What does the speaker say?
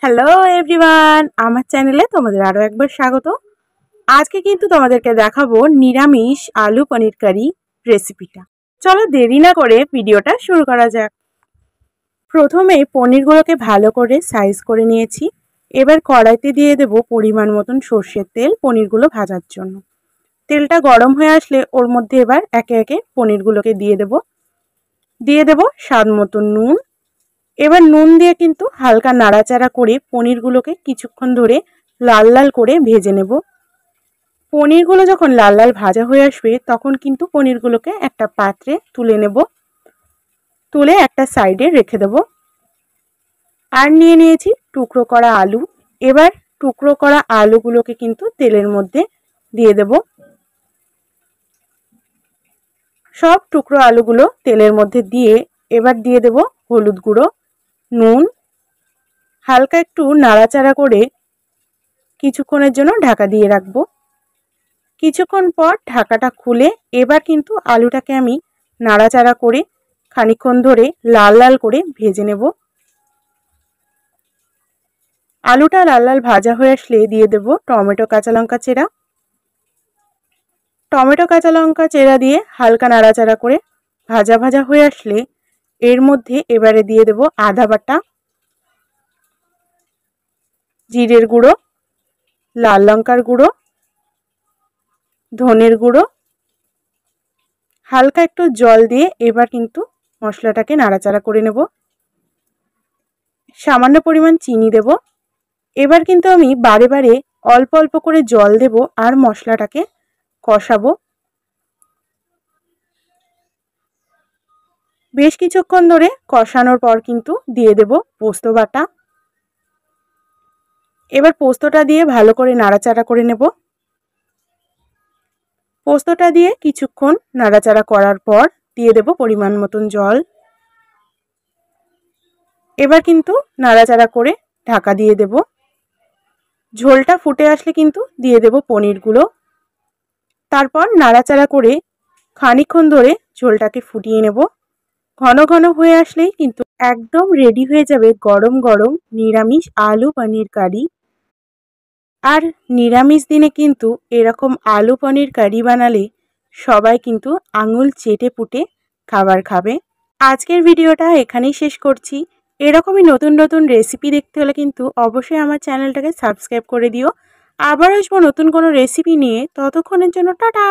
Hello everyone, আমার চ্যানেলে তোমাদের আরও একবার স্বাগত। আজকে কিন্তু তোমাদেরকে দেখাবো নিরামিষ আলু পনির কারি রেসিপিটা। চলো দেরি না করে ভিডিওটা শুরু করা যাক। প্রথমে পনিরগুলোকে ভালো করে সাইজ করে নিয়েছি। এবার কড়াইতে দিয়ে দেব পরিমাণ মতন সর্ষের তেল পনিরগুলো ভাজার জন্য। তেলটা গরম হয়ে আসলে ওর মধ্যে এবার একে একে পনিরগুলোকে দিয়ে দেব স্বাদ মতন নুন। এবার নুন দিয়ে কিন্তু হালকা নাড়াচাড়া করে পনিরগুলোকে কিছুক্ষণ ধরে লাল লাল করে ভেজে নেব। পনিরগুলো যখন লাল লাল ভাজা হয়ে আসবে তখন কিন্তু পনিরগুলোকে একটা পাত্রে তুলে নেব, তুলে একটা সাইডে রেখে দেব। আর নিয়ে নিয়েছি টুকরো করা আলু। এবার টুকরো করা আলুগুলোকে কিন্তু তেলের মধ্যে দিয়ে দেব। সব টুকরো আলুগুলো তেলের মধ্যে দিয়ে এবার দিয়ে দেব হলুদ গুঁড়ো, নুন, হালকা একটু নাড়াচাড়া করে কিছুক্ষণের জন্য ঢাকা দিয়ে রাখবো। কিছুক্ষণ পর ঢাকাটা খুলে এবার কিন্তু আলুটাকে আমি নাড়াচাড়া করে খানিকক্ষণ ধরে লাল লাল করে ভেজে নেব। আলুটা লাল লাল ভাজা হয়ে আসলে দিয়ে দেব টমেটো কাঁচা লঙ্কা চেরা। টমেটো কাঁচা লঙ্কা চেরা দিয়ে হালকা নাড়াচাড়া করে ভাজা ভাজা হয়ে আসলে এর মধ্যে এবারে দিয়ে দেব আদা বাটা, জিরের গুঁড়ো, লাল লঙ্কার গুঁড়ো, ধনের গুঁড়ো, হালকা একটু জল দিয়ে এবার কিন্তু মশলাটাকে নাড়াচাড়া করে নেব। সামান্য পরিমাণ চিনি দেব। এবার কিন্তু আমি বারে বারে অল্প অল্প করে জল দেব আর মশলাটাকে কষাবো। বেশ কিছুক্ষণ ধরে কষানোর পর কিন্তু দিয়ে দেব পোস্ত বাটা। এবার পোস্তটা দিয়ে ভালো করে নাড়াচাড়া করে নেব। পোস্তটা দিয়ে কিছুক্ষণ নাড়াচাড়া করার পর দিয়ে দেব পরিমাণ মতন জল। এবার কিন্তু নাড়াচাড়া করে ঢাকা দিয়ে দেব। ঝোলটা ফুটে আসলে কিন্তু দিয়ে দেব পনিরগুলো। তারপর নাড়াচাড়া করে খানিকক্ষণ ধরে ঝোলটাকে ফুটিয়ে নেব। ঘন ঘন হয়ে আসলেই কিন্তু একদম রেডি হয়ে যাবে গরম গরম নিরামিষ আলু পনির কারি। আর নিরামিষ দিনে কিন্তু এরকম আলু পনির কারি বানালে সবাই কিন্তু আঙুল চেটে পুটে খাবার খাবে। আজকের ভিডিওটা এখানেই শেষ করছি। এরকমই নতুন নতুন রেসিপি দেখতে হলে কিন্তু অবশ্যই আমার চ্যানেলটাকে সাবস্ক্রাইব করে দিও। আবার আসবো নতুন কোনো রেসিপি নিয়ে, ততক্ষণের জন্য টাটা।